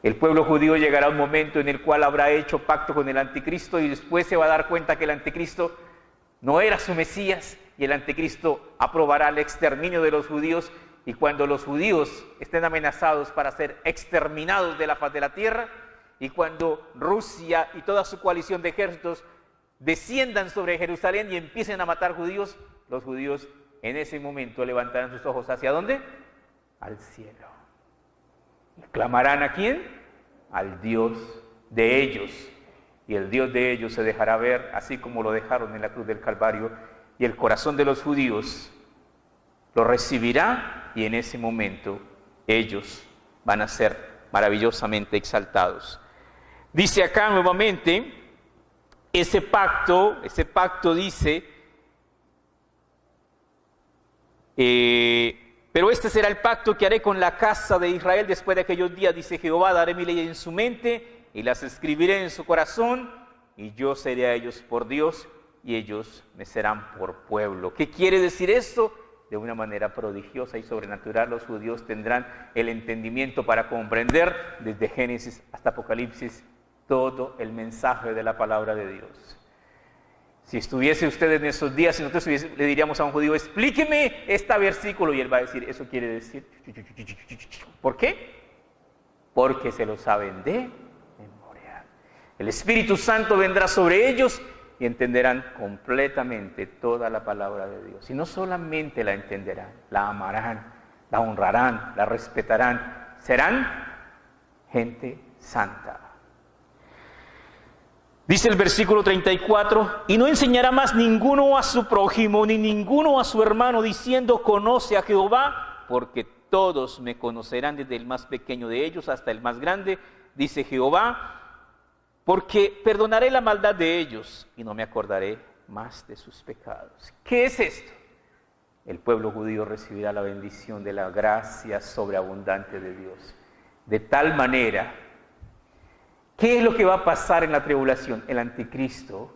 El pueblo judío llegará a un momento en el cual habrá hecho pacto con el anticristo y después se va a dar cuenta que el anticristo no era su Mesías y el anticristo aprobará el exterminio de los judíos. Y cuando los judíos estén amenazados para ser exterminados de la faz de la tierra, y cuando Rusia y toda su coalición de ejércitos desciendan sobre Jerusalén y empiecen a matar judíos, los judíos en ese momento levantarán sus ojos ¿hacia dónde? Al cielo. ¿Y clamarán a quién? Al Dios de ellos. Y el Dios de ellos se dejará ver, así como lo dejaron en la cruz del Calvario, y el corazón de los judíos lo recibirá, y en ese momento ellos van a ser maravillosamente exaltados. Dice acá nuevamente, ese pacto dice, pero este será el pacto que haré con la casa de Israel después de aquellos días, dice Jehová, daré mi ley en su mente y las escribiré en su corazón, y yo seré a ellos por Dios y ellos me serán por pueblo. ¿Qué quiere decir esto? De una manera prodigiosa y sobrenatural los judíos tendrán el entendimiento para comprender desde Génesis hasta Apocalipsis todo el mensaje de la palabra de Dios. Si estuviese usted en esos días, si nosotros le diríamos a un judío, explíqueme este versículo, y él va a decir, eso quiere decir. ¿Por qué? Porque se lo saben de memoria. El Espíritu Santo vendrá sobre ellos y entenderán completamente toda la palabra de Dios. Y no solamente la entenderán, la amarán, la honrarán, la respetarán. Serán gente santa. Dice el versículo 34, y no enseñará más ninguno a su prójimo, ni ninguno a su hermano, diciendo, conoce a Jehová, porque todos me conocerán, desde el más pequeño de ellos hasta el más grande, dice Jehová, porque perdonaré la maldad de ellos y no me acordaré más de sus pecados. ¿Qué es esto? El pueblo judío recibirá la bendición de la gracia sobreabundante de Dios. De tal manera, ¿qué es lo que va a pasar en la tribulación? El anticristo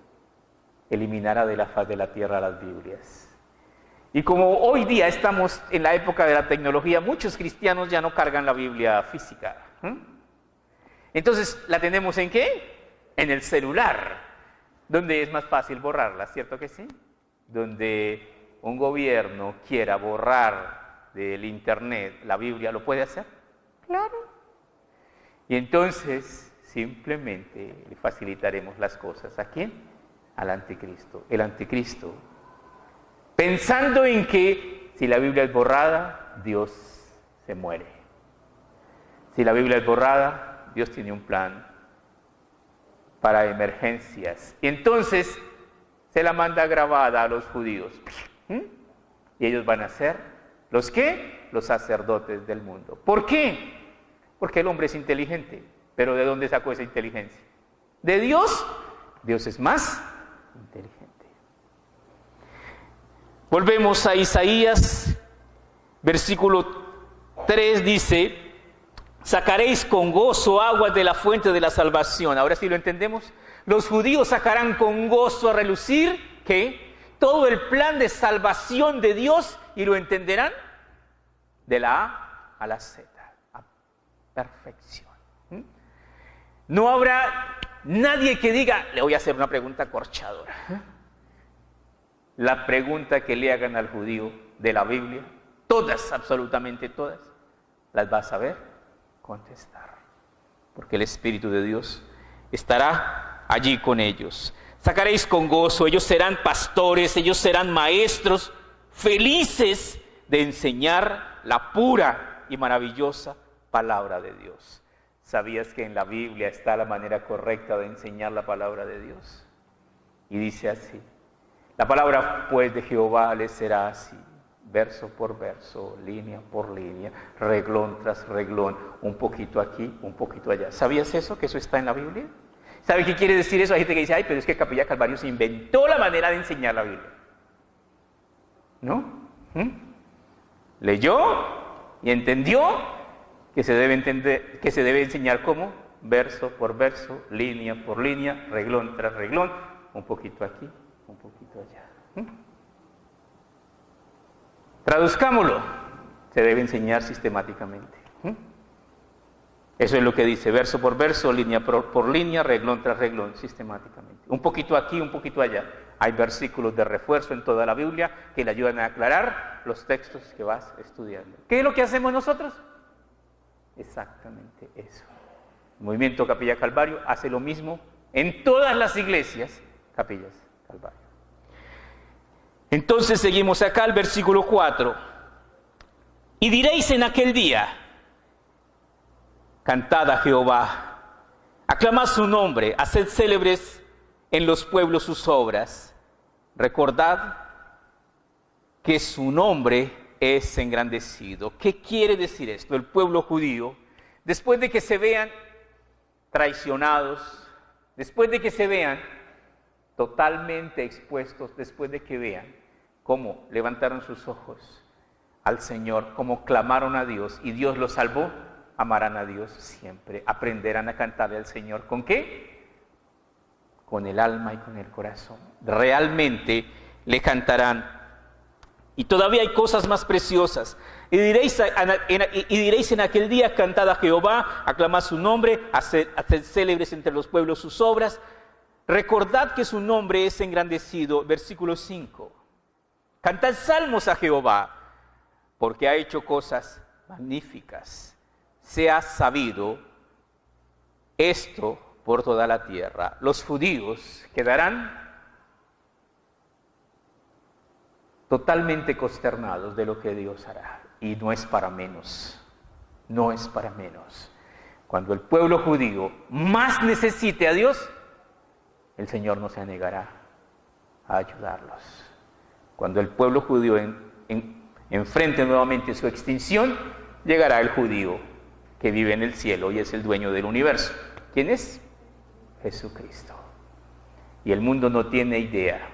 eliminará de la faz de la tierra las Biblias. Y como hoy día estamos en la época de la tecnología, muchos cristianos ya no cargan la Biblia física. Entonces, ¿la tenemos en qué? En el celular. donde es más fácil borrarlas, ¿cierto que sí? Donde un gobierno quiera borrar del internet la Biblia, ¿lo puede hacer? Claro. Y entonces simplemente le facilitaremos las cosas. ¿A quién? Al anticristo. El anticristo, pensando en que si la Biblia es borrada, Dios se muere. Si la Biblia es borrada, Dios tiene un plan para emergencias. Y entonces se la manda grabada a los judíos. Y ellos van a ser, ¿los qué? Los sacerdotes del mundo. ¿Por qué? Porque el hombre es inteligente. ¿Pero de dónde sacó esa inteligencia? ¿De Dios? Dios es más inteligente. Volvemos a Isaías, versículo 3 dice: sacaréis con gozo aguas de la fuente de la salvación. Ahora sí lo entendemos. Los judíos sacarán con gozo a relucir, ¿qué? Todo el plan de salvación de Dios, y lo entenderán de la A a la Z, a perfección. No habrá nadie que diga, le voy a hacer una pregunta corchadora. La pregunta que le hagan al judío de la Biblia, todas, absolutamente todas, las va a saber contestar, porque el Espíritu de Dios estará allí con ellos. Sacaréis con gozo, ellos serán pastores, ellos serán maestros, felices de enseñar la pura y maravillosa palabra de Dios. ¿Sabías que en la Biblia está la manera correcta de enseñar la palabra de Dios? Y dice así: la palabra pues de Jehová les será así, verso por verso, línea por línea, reglón tras reglón, un poquito aquí, un poquito allá. ¿Sabías eso? ¿Que eso está en la Biblia? ¿Sabe qué quiere decir eso? Hay gente que dice, ay, pero es que Capilla Calvario se inventó la manera de enseñar la Biblia. ¿No? Leyó y entendió que se debe entender, que se debe enseñar como verso por verso, línea por línea, reglón tras reglón, un poquito aquí, un poquito allá. Traduzcámoslo, se debe enseñar sistemáticamente. Eso es lo que dice, verso por verso, línea por línea, reglón tras reglón, sistemáticamente. Un poquito aquí, un poquito allá. Hay versículos de refuerzo en toda la Biblia que le ayudan a aclarar los textos que vas estudiando. ¿Qué es lo que hacemos nosotros? Exactamente eso. El movimiento Capilla Calvario hace lo mismo en todas las iglesias, Capillas Calvario. Entonces seguimos acá al versículo 4. Y diréis en aquel día: cantad a Jehová, aclamad su nombre, haced célebres en los pueblos sus obras. Recordad que su nombre es engrandecido. ¿Qué quiere decir esto? El pueblo judío, después de que se vean traicionados, después de que se vean totalmente expuestos, después de que vean cómo levantaron sus ojos al Señor, cómo clamaron a Dios y Dios los salvó, amarán a Dios siempre, aprenderán a cantarle al Señor. ¿Con qué? Con el alma y con el corazón. Realmente le cantarán. Y todavía hay cosas más preciosas. Y diréis en aquel día: cantad a Jehová, aclamad su nombre, haced célebres entre los pueblos sus obras. Recordad que su nombre es engrandecido. Versículo 5. Cantad salmos a Jehová, porque ha hecho cosas magníficas. Sea sabido esto por toda la tierra. Los judíos quedarán totalmente consternados de lo que Dios hará. Y no es para menos, no es para menos. Cuando el pueblo judío más necesite a Dios, el Señor no se negará a ayudarlos. Cuando el pueblo judío enfrente nuevamente su extinción, llegará el judío que vive en el cielo y es el dueño del universo. ¿Quién es? Jesucristo. Y el mundo no tiene idea.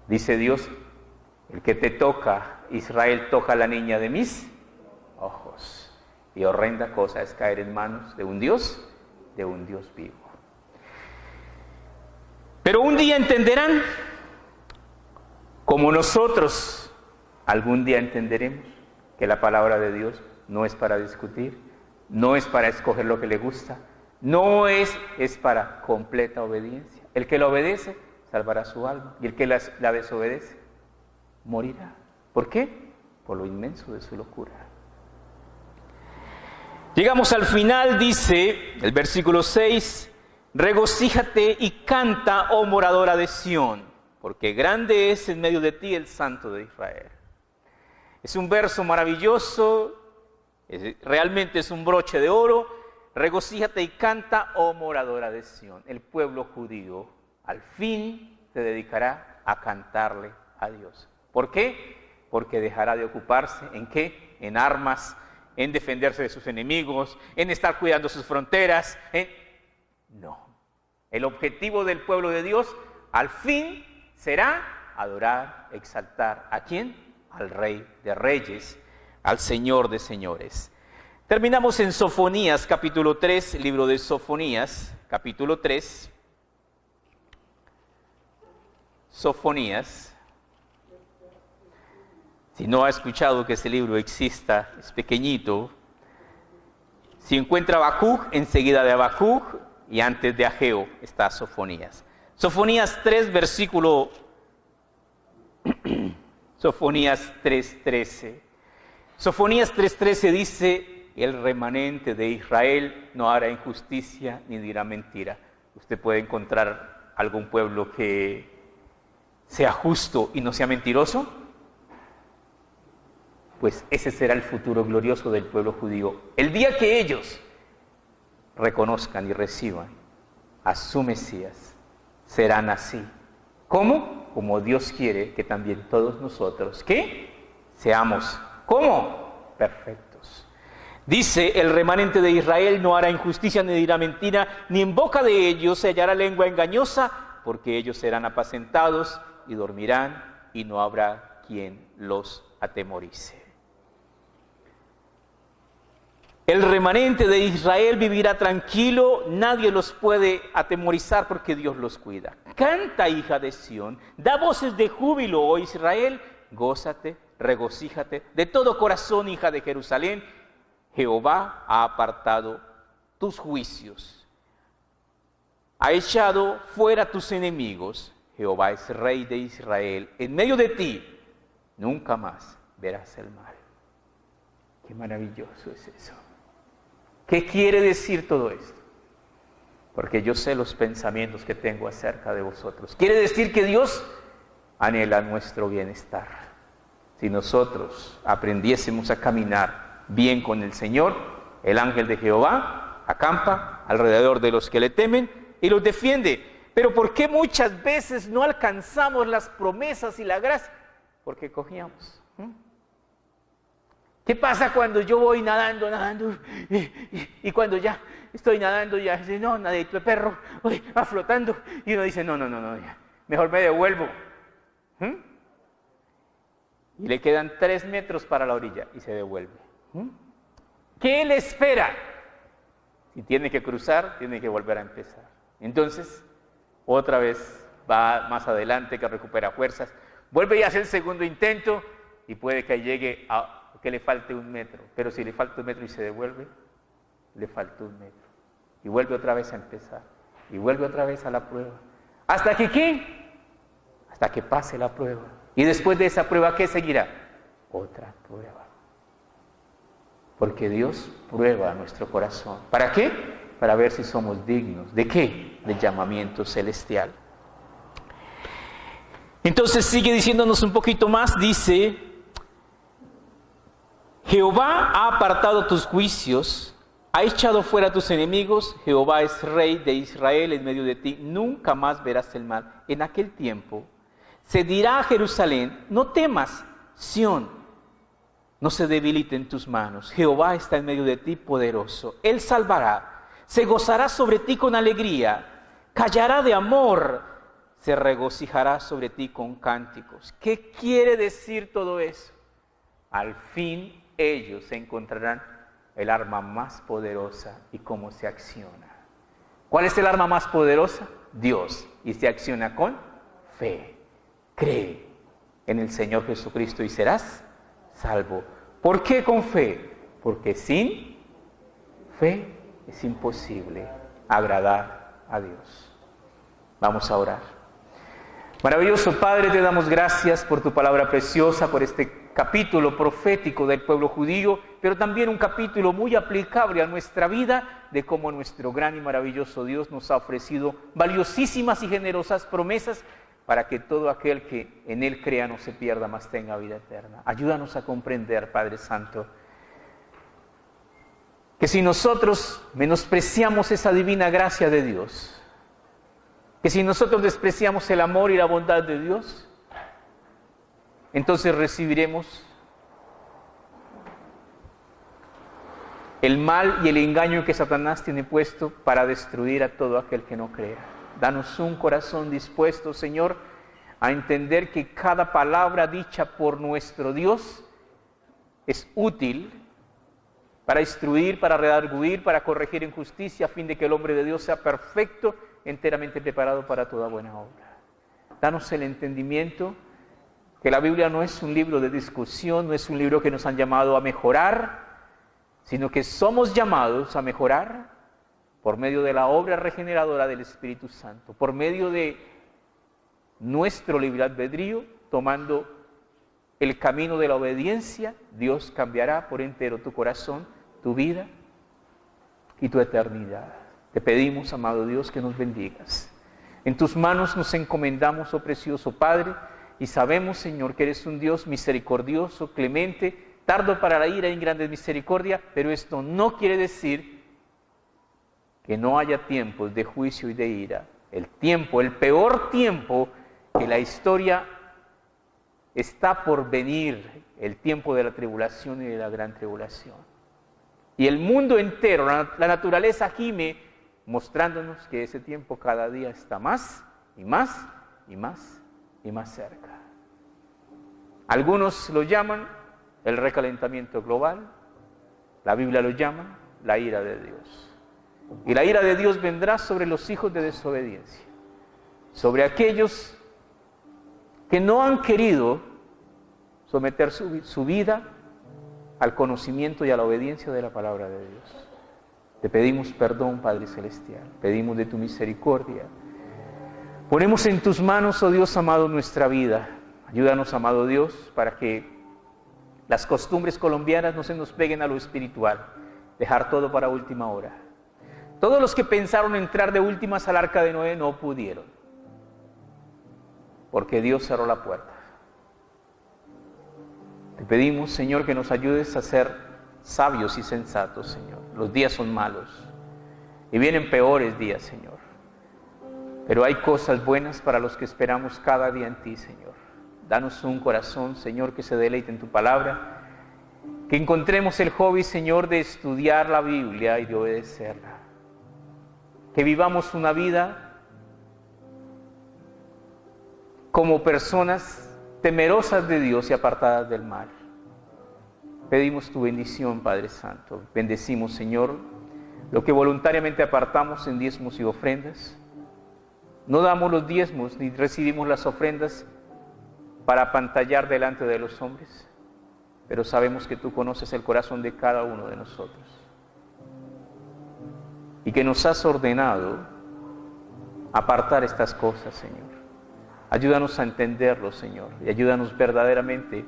Dice Dios: el que te toca, Israel, toca a la niña de mis ojos. Y horrenda cosa es caer en manos de un Dios vivo. Pero un día entenderán, como nosotros algún día entenderemos, que la palabra de Dios no es para discutir, no es para escoger lo que le gusta, no es para completa obediencia. El que la obedece, salvará su alma. Y el que la desobedece, morirá. ¿Por qué? Por lo inmenso de su locura. Llegamos al final, dice el versículo 6, regocíjate y canta, oh moradora de Sión, porque grande es en medio de ti el Santo de Israel. Es un verso maravilloso, realmente es un broche de oro. Regocíjate y canta, oh moradora de Sión. El pueblo judío al fin se dedicará a cantarle a Dios. ¿Por qué? Porque dejará de ocuparse, ¿en qué? En armas, en defenderse de sus enemigos, en estar cuidando sus fronteras. No. El objetivo del pueblo de Dios al fin será adorar, exaltar. ¿A quién? Al Rey de Reyes, al Señor de Señores. Terminamos en Sofonías, capítulo 3, libro de Sofonías, capítulo 3. Sofonías. Si no ha escuchado que ese libro exista, es pequeñito. Si encuentra Habacuc, enseguida de Habacuc y antes de Ageo está Sofonías. Sofonías 3, versículo Sofonías 3:13. Sofonías 3:13 dice: el remanente de Israel no hará injusticia ni dirá mentira. Usted puede encontrar algún pueblo que sea justo y no sea mentiroso. Pues ese será el futuro glorioso del pueblo judío. El día que ellos reconozcan y reciban a su Mesías, serán así. ¿Cómo? Como Dios quiere que también todos nosotros, ¿qué? Seamos, ¿cómo? Perfectos. Dice: el remanente de Israel no hará injusticia ni dirá mentira, ni en boca de ellos se hallará lengua engañosa, porque ellos serán apacentados y dormirán, y no habrá quien los atemorice. El remanente de Israel vivirá tranquilo, nadie los puede atemorizar porque Dios los cuida. Canta, hija de Sión, da voces de júbilo, oh Israel, gózate, regocíjate de todo corazón, hija de Jerusalén. Jehová ha apartado tus juicios, ha echado fuera tus enemigos. Jehová es Rey de Israel, en medio de ti nunca más verás el mal. Qué maravilloso es eso. ¿Qué quiere decir todo esto? Porque yo sé los pensamientos que tengo acerca de vosotros. Quiere decir que Dios anhela nuestro bienestar. Si nosotros aprendiésemos a caminar bien con el Señor, el ángel de Jehová acampa alrededor de los que le temen y los defiende. Pero ¿por qué muchas veces no alcanzamos las promesas y la gracia? Porque cogíamos. ¿Qué pasa cuando yo voy nadando, y cuando ya estoy nadando, ya dice, no, nadito de perro, va flotando, y uno dice, no, ya, mejor me devuelvo. Y le quedan 3 metros para la orilla y se devuelve. ¿Qué le espera? Si tiene que cruzar, tiene que volver a empezar. Entonces, otra vez va más adelante, que recupera fuerzas, vuelve y hace el segundo intento, y puede que llegue a que le falte 1 metro, pero si le falta 1 metro y se devuelve, le falta 1 metro, y vuelve otra vez a empezar, y vuelve otra vez a la prueba, ¿hasta que qué? Hasta que pase la prueba, y después de esa prueba, ¿qué seguirá? Otra prueba, porque Dios prueba nuestro corazón, ¿para qué? Para ver si somos dignos, ¿de qué? Del llamamiento celestial. Entonces sigue diciéndonos un poquito más, dice: Jehová ha apartado tus juicios, ha echado fuera tus enemigos. Jehová es Rey de Israel en medio de ti, nunca más verás el mal. En aquel tiempo se dirá a Jerusalén: no temas, Sión, no se debilite en tus manos. Jehová está en medio de ti poderoso, Él salvará, se gozará sobre ti con alegría, callará de amor, se regocijará sobre ti con cánticos. ¿Qué quiere decir todo eso? Al fin ellos encontrarán el arma más poderosa y cómo se acciona. ¿Cuál es el arma más poderosa? Dios. Y se acciona con fe. Cree en el Señor Jesucristo y serás salvo. ¿Por qué con fe? Porque sin fe es imposible agradar a Dios. Vamos a orar. Maravilloso Padre, te damos gracias por tu palabra preciosa, por este capítulo profético del pueblo judío, pero también un capítulo muy aplicable a nuestra vida, de cómo nuestro gran y maravilloso Dios nos ha ofrecido valiosísimas y generosas promesas para que todo aquel que en Él crea no se pierda, mas tenga vida eterna. Ayúdanos a comprender, Padre Santo, que si nosotros menospreciamos esa divina gracia de Dios, que si nosotros despreciamos el amor y la bondad de Dios, entonces recibiremos el mal y el engaño que Satanás tiene puesto para destruir a todo aquel que no crea. Danos un corazón dispuesto, Señor, a entender que cada palabra dicha por nuestro Dios es útil para instruir, para redarguir, para corregir en justicia, a fin de que el hombre de Dios sea perfecto, enteramente preparado para toda buena obra. Danos el entendimiento que la Biblia no es un libro de discusión, no es un libro que nos han llamado a mejorar, sino que somos llamados a mejorar por medio de la obra regeneradora del Espíritu Santo, por medio de nuestro libre albedrío, tomando el camino de la obediencia. Dios cambiará por entero tu corazón, tu vida y tu eternidad. Te pedimos, amado Dios, que nos bendigas. En tus manos nos encomendamos, oh precioso Padre, y sabemos, Señor, que eres un Dios misericordioso, clemente, tardo para la ira y en grande misericordia, pero esto no quiere decir que no haya tiempos de juicio y de ira. El tiempo, el peor tiempo que la historia está por venir, el tiempo de la tribulación y de la gran tribulación. Y el mundo entero, la naturaleza gime, mostrándonos que ese tiempo cada día está más y más y más y más cerca. Algunos lo llaman el recalentamiento global, la Biblia lo llama la ira de Dios. Y la ira de Dios vendrá sobre los hijos de desobediencia, sobre aquellos que no han querido someter su vida al conocimiento y a la obediencia de la palabra de Dios. Te pedimos perdón, Padre Celestial, pedimos de tu misericordia. Ponemos en tus manos, oh Dios amado, nuestra vida. Ayúdanos, amado Dios, para que las costumbres colombianas no se nos peguen a lo espiritual. Dejar todo para última hora. Todos los que pensaron entrar de últimas al arca de Noé no pudieron, porque Dios cerró la puerta. Te pedimos, Señor, que nos ayudes a ser sabios y sensatos, Señor. Los días son malos y vienen peores días, Señor. Pero hay cosas buenas para los que esperamos cada día en ti, Señor. Danos un corazón, Señor, que se deleite en tu palabra, que encontremos el hobby, Señor, de estudiar la Biblia y de obedecerla. Que vivamos una vida como personas temerosas de Dios y apartadas del mal. Pedimos tu bendición, Padre Santo. Bendecimos, Señor, lo que voluntariamente apartamos en diezmos y ofrendas. No damos los diezmos ni recibimos las ofrendas para apantallar delante de los hombres, pero sabemos que tú conoces el corazón de cada uno de nosotros y que nos has ordenado apartar estas cosas, Señor. Ayúdanos a entenderlo, Señor, y ayúdanos verdaderamente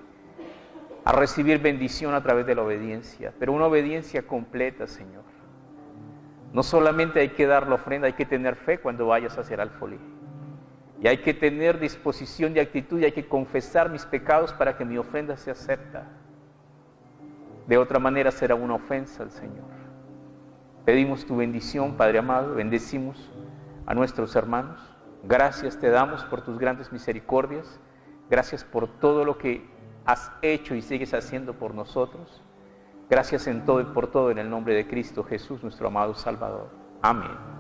a recibir bendición a través de la obediencia, pero una obediencia completa, Señor. No solamente hay que dar la ofrenda, hay que tener fe cuando vayas a hacer alfolí. Y hay que tener disposición y actitud y hay que confesar mis pecados para que mi ofrenda se acepta. De otra manera será una ofensa al Señor. Pedimos tu bendición, Padre amado, bendecimos a nuestros hermanos. Gracias te damos por tus grandes misericordias. Gracias por todo lo que has hecho y sigues haciendo por nosotros. Gracias en todo y por todo en el nombre de Cristo Jesús, nuestro amado Salvador. Amén.